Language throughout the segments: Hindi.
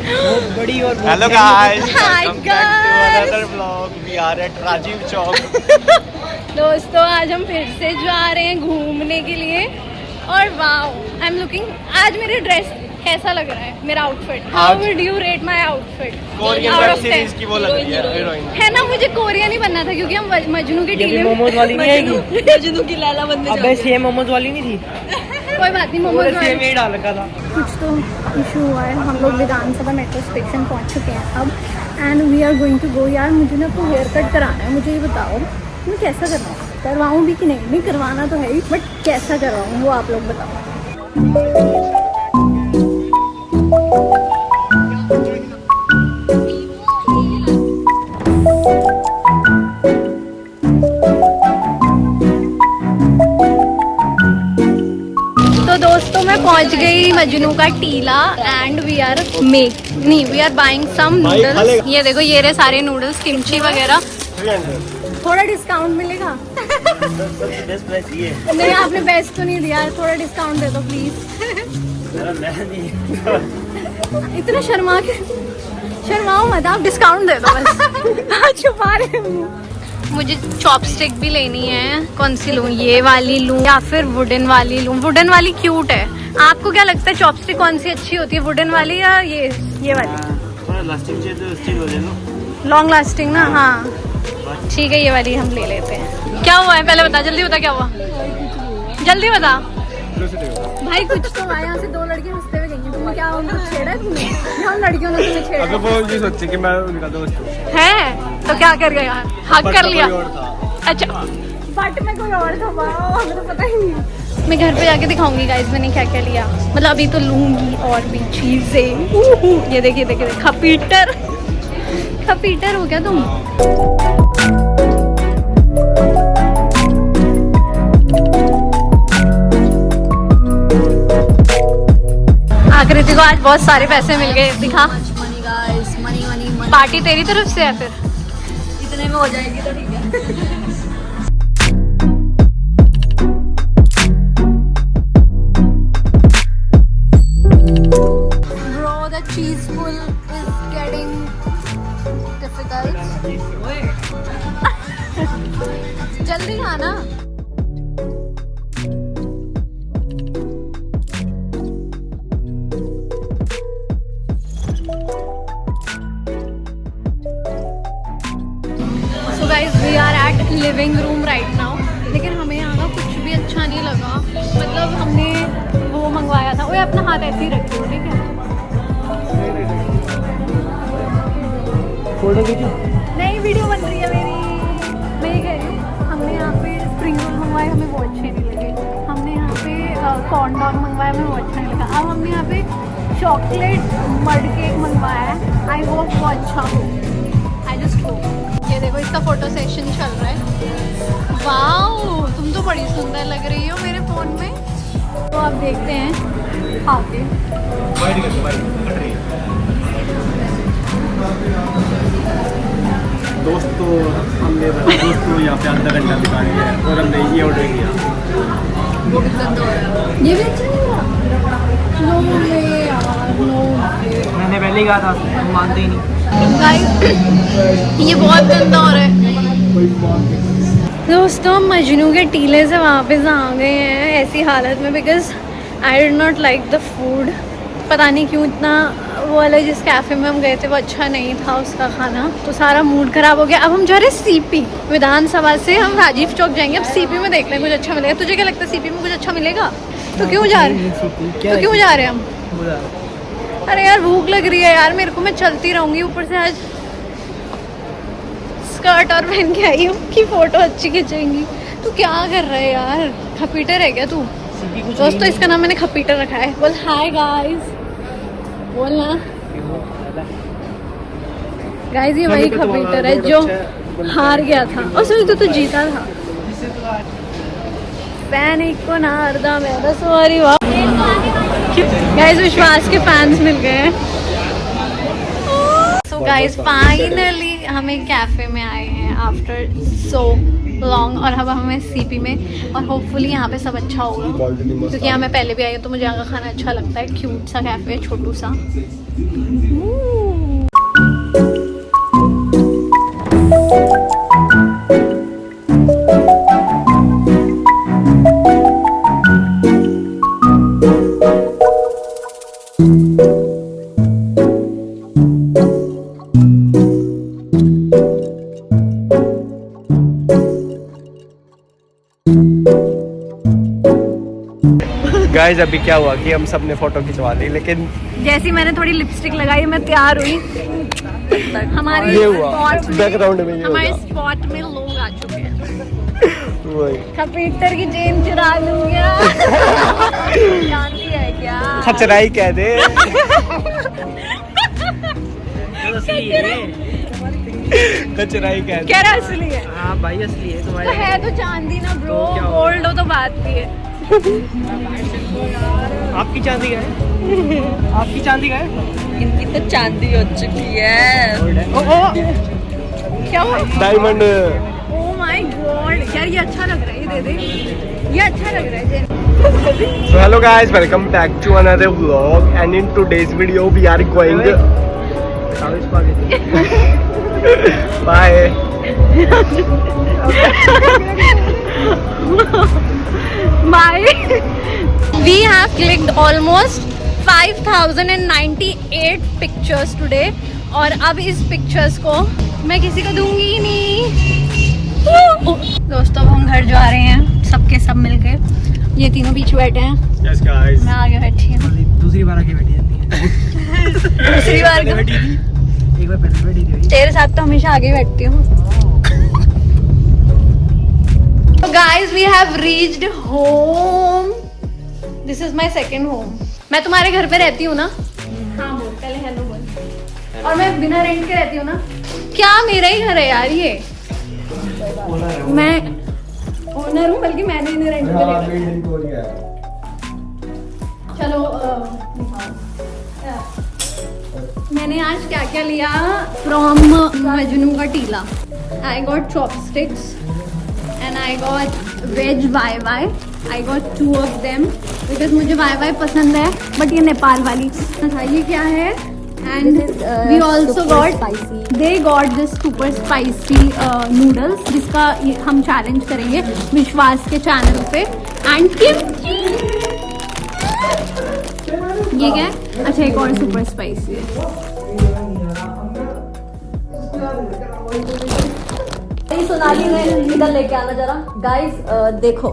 बहुत बड़ी और hello guys, Hi welcome back to guys. Another vlog. We are at Rajiv Chowk. दोस्तों आज हम फिर से जा रहे हैं घूमने के लिए और वाओ आई एम लुकिंग, आज मेरी ड्रेस कैसा लग रहा है, मेरा आउटफिट? हाउ आज- would you rate my outfit? Korean Out web of series 10. की वो लग रही है हीरोइन। है ना, मुझे कोरियन ही बनना था क्योंकि हम मजनू के ये भी टीले मोमोज वाली नहीं आएगी? मजनू की लैला बनने अबे सेम मोमोज वाली नहीं थी? कोई बात नहीं, मोमोज पूरे सेम ही डाल रखा था। कुछ तो इशू हुआ है। हम लोग विधानसभा मेट्रो स्टेशन पहुंच चुके हैं अब and we are going to go. यार मुझे ना तो हेयर कट कराना है, मुझे ये बताओ मैं कैसा करवाऊँ? करवाऊँ भी कि नहीं करवाना तो है ही, बट कैसा करवाऊँ वो आप लोग बताओ। तो दोस्तों मैं पहुंच गई Majnu ka Tila and we are buying some noodles. ये देखो, ये रहे सारे नूडल्स, किमची वगैरह। 300 थोड़ा डिस्काउंट मिलेगा? बेस्ट प्राइस ये। नहीं आपने बेस्ट तो नहीं दिया, थोड़ा डिस्काउंट दे दो प्लीज। इतना शर्माओ मत आप, डिस्काउंट दे दो बस। छुपा रहे हो। मुझे चॉपस्टिक भी लेनी है, कौन सी लूँ? ये वाली लूँ या फिर वुडन वाली लूँ? वुडन वाली क्यूट है। आपको क्या लगता है चॉपस्टिक कौन सी अच्छी होती है, वुडन वाली या ये वाली? थोड़ा लास्टिंग चाहिए तो स्टील वाले लो। लॉन्ग लास्टिंग ना, हाँ ठीक है, ये वाली हम ले लेते हैं। क्या हुआ है पहले बता, जल्दी बता क्या हुआ, जल्दी बता भाई। कुछ तो हुआ, यहाँ से दो लड़के हंसते हुए गई हैं। तुमने क्या उनको छेड़ा है? तुमने हम लड़कियों ने तुम्हें छेड़ा अगर वो ये सोचे कि मैं उनका दोस्त हूँ। है तो क्या कर गया? हक कर लिया? कोई और था। अच्छा बट में कोई और था, वाह, हमें तो पता ही नहीं। मैं घर पे जाके दिखाऊंगी गाइस मैंने क्या क्या लिया, मतलब अभी तो लूंगी और भी चीजें। ये देखिए देखिए, खपीटर हो गया तुम। आकृति को आज बहुत सारे पैसे मिल गए, दिखा। मनी पार्टी तेरी तरफ से है फिर? इतने में हो जाएगी तो ठीक है। Bro, the cheese pull is getting difficult. जल्दी खाना। So guys, we are at living room right now. लेकिन हमें यहाँ का कुछ भी अच्छा नहीं लगा। मतलब हमने वो मंगवाया था, ओए अपना हाथ ऐसे ही रखियो, ठीक है? फोटो खींचो। नहीं वीडियो बन रही है मेरी, मैं ये कह रही हूँ। हमने यहाँ पे स्प्रिंग रोल मंगवाए, हमें वो अच्छे नहीं लगे। हमने यहाँ पे कॉर्न डॉग मंगवाया, हमें वो अच्छा नहीं लगा। अब हमने यहाँ पे चॉकलेट मड केक मंगवाया है, आई होप वो अच्छा हो, आई जस्ट होप। ये देखो इसका फोटो सेशन चल रहा है। वाओ तुम तो बड़ी सुंदर लग रही हो मेरे फ़ोन में। तो आप देखते हैं आगे। दोस्तों हमने यहाँ पे आधा घंटा बिता लिया है और हमने ये ऑर्डर किया। ये भी अच्छा नहीं हुआ? नो वे यार, नो वे। मैंने पहले ही कहा था, तुम मानते ही नहीं। गाइस ये बहुत गंदा हो रहा है। दोस्तों हम मजनू के टीले से वापस आ गए हैं ऐसी हालत में, because I did not like the food. पता नहीं क्यों इतना, वो वाला जिस कैफ़े में हम गए थे वो अच्छा नहीं था उसका खाना, तो सारा मूड ख़राब हो गया। अब हम जा रहे हैं सीपी। विधानसभा से हम राजीव चौक जाएंगे, अब सीपी में देख लें कुछ अच्छा मिलेगा। तुझे क्या लगता है सीपी में कुछ अच्छा मिलेगा? तो क्यों जा रहे हैं हम? अरे यार भूख लग रही है यार मेरे को, मैं चलती रहूँगी। ऊपर से आज स्कर्ट और पहन के आई हूँ कि फ़ोटो अच्छी खींचेंगी। तो क्या कर रहे है यार, खपीटर है क्या तू? दोस्तों इसका नाम मैंने खपीटर रखा है। बोल हाय गाइस, बोलना गाइस। ये वही खपीटर है जो हार गया था, और सॉरी तो जीता था। फैन एक को ना अर्दा मेरा सॉरी। वाह गाइस, विश्वास के फैंस मिल गए हैं। सो गाइस फाइनली हम एक कैफे में आए हैं आफ्टर सो लॉन्ग, और अब हमें सीपी में, और होपफुली यहाँ पे सब अच्छा होगा क्योंकि यहाँ मैं पहले भी आई हूँ तो मुझे यहाँ का खाना अच्छा लगता है। क्यूट सा कैफे है, छोटू सा। गाइस अभी क्या हुआ कि हम सब ने फोटो खिंचवा ली, लेकिन जैसी मैंने थोड़ी लिपस्टिक लगाई मैं तैयार हुई, हमारे ये हुआ स्पॉट बैकग्राउंड में, ये हमारे हुआ स्पॉट में लोग आ चुके हैं। वही कंप्यूटर की चेन चुरा लूंगा। जानती है क्या? खचराई कह दे। खचराई कह दे। कह रहा असली है? हाँ भाई असली है तो तुम्हारे। है तो चांदी ना ब्रो, तो क्या हो? गोल्ड हो तो बात भी है। आपकी चांदी का है? आपकी चांदी का है? इनकी तो चांदी हो चुकी है। क्या हुआ? डायमंड। ओह माय गॉड यार, ये अच्छा लग रहा है, ये दे दे, ये अच्छा लग रहा है। So hello guys, welcome back to another vlog, and in today's video we are going bye. Bye. We have clicked almost 5098 pictures today, और अब इस पिक्चर्स को मैं किसी को दूंगी ही नहीं। दोस्तों अब हम घर जा रहे हैं, सबके सब मिलके। ये तीनों पीछे बैठे हैं, Yes guys. मैं आगे बैठी हूँ। दूसरी बार आके बैठी जाती है। दूसरी बार पहले बैठी थी, एक बार पहले बैठी थी। तेरे साथ तो हमेशा आगे बैठती हूँ। So guys, we have reached home. This is my second home. मैं तुम्हारे घर पे रहती हूँ ना? हाँ बोल, पहले हेलो बोल। और मैं बिना रेंट के रहती हूँ ना? क्या मेरा ही घर है यार ये? मैं ओनर हूँ, बल्कि मैंने इन्हें रेंट पे लिया। चलो मैंने आज क्या क्या लिया from Majnu ka Tila. I got chopsticks and I got veg Wai Wai. I got 2 of them because मुझे वाई वाई पसंद है, बट ये नेपाल वाली। ये क्या है? And we also got, they got this super spicy noodles, जिसका हम चैलेंज करेंगे विश्वास के चैनल पे। एंड ये क्या है? अच्छा एक और सुपर स्पाइसी है। सोनाली ने इधर लेके आना जरा गाइस, देखो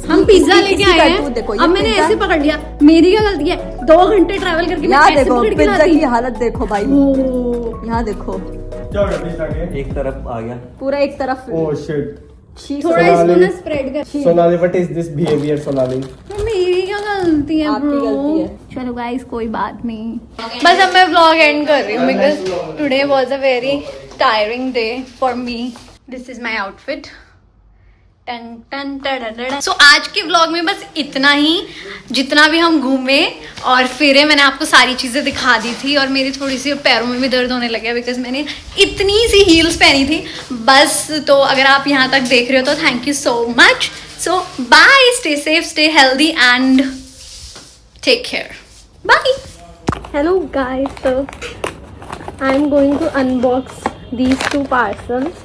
हम पिज्जा लेके आए हैं। देखो अब मैंने ऐसे पकड़ लिया, मेरी क्या गलती है? 2 घंटे ट्रैवल करके मैं यहाँ कैसे देखो पकड़ के पिज्जा लाती? की हालत देखो भाई, ओह, यहाँ देखो एक तरफ आ गया। पूरा एक तरफ। Oh shit. थोड़ा इसको ना स्प्रेड कर। Sonali, what is this behavior, Sonali? तो मेरी क्या गलती है आपकी bro? गलती है। चलो गाइस कोई बात नहीं, बस अब मैं व्लॉग एंड कर रही हूँ because today was a very tiring day for me. This is my outfit. So आज के व्लॉग में बस इतना ही। जितना भी हम घूमे और फिरे मैंने आपको सारी चीज़ें दिखा दी थी, और मेरी थोड़ी सी पैरों में भी दर्द होने लगा बिकॉज मैंने इतनी सी हील्स पहनी थी बस। तो अगर आप यहाँ तक देख रहे हो तो thank you so much. So bye, stay safe, stay healthy and take care, bye. Hello guys, so I am going to unbox these 2 parcels.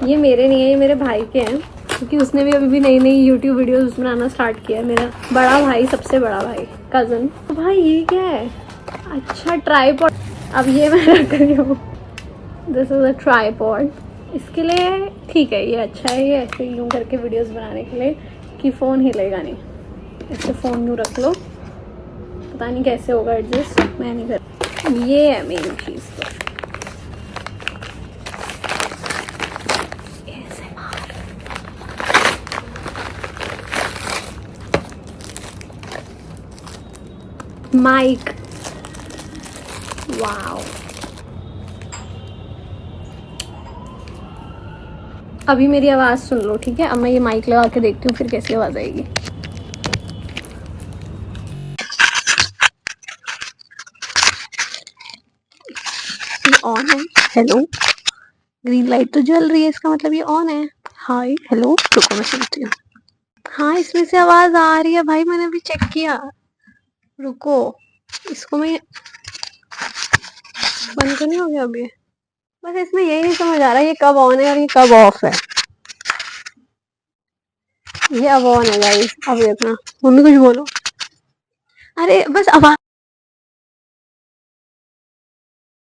ये मेरे नहीं है, ये मेरे भाई के हैं, क्योंकि उसने भी अभी नई नई यूट्यूब वीडियोस बनाना स्टार्ट किया है। मेरा बड़ा भाई, सबसे बड़ा भाई, कज़न। तो भाई ये क्या है? अच्छा ट्राईपॉड। अब ये मैं रख रही हूँ, दिस इज अ ट्राईपॉड। इसके लिए ठीक है, ये अच्छा है, ये ऐसे यूँ करके वीडियोस बनाने के लिए कि फ़ोन हिलेगा नहीं। ऐसे फ़ोन यूँ रख लो, पता नहीं कैसे होगा एडजस्ट, मैं नहीं कर। ये है मेन चीज़। तो माइक, वाओ। अभी मेरी आवाज़ सुन लो, ठीक है? अब मैं ये माइक लगा के देखती हूँ फिर कैसी आवाज़ आएगी। ये ऑन है। हेलो, ग्रीन लाइट तो जल रही है, इसका मतलब ये ऑन है। हाय, हेलो, रुको मैं सुनती हूँ। हाँ, इसमें से आवाज़ आ रही है भाई, मैंने अभी चेक किया। रुको, इसको मैं बंद तो नहीं हो गया अभी? बस इसमें यही नहीं समझ आ रहा है ये कब ऑन है और ये कब ऑफ है। ये अब ऑन है गाइस, अब देखना। मम्मी कुछ बोलो। अरे बस आवाज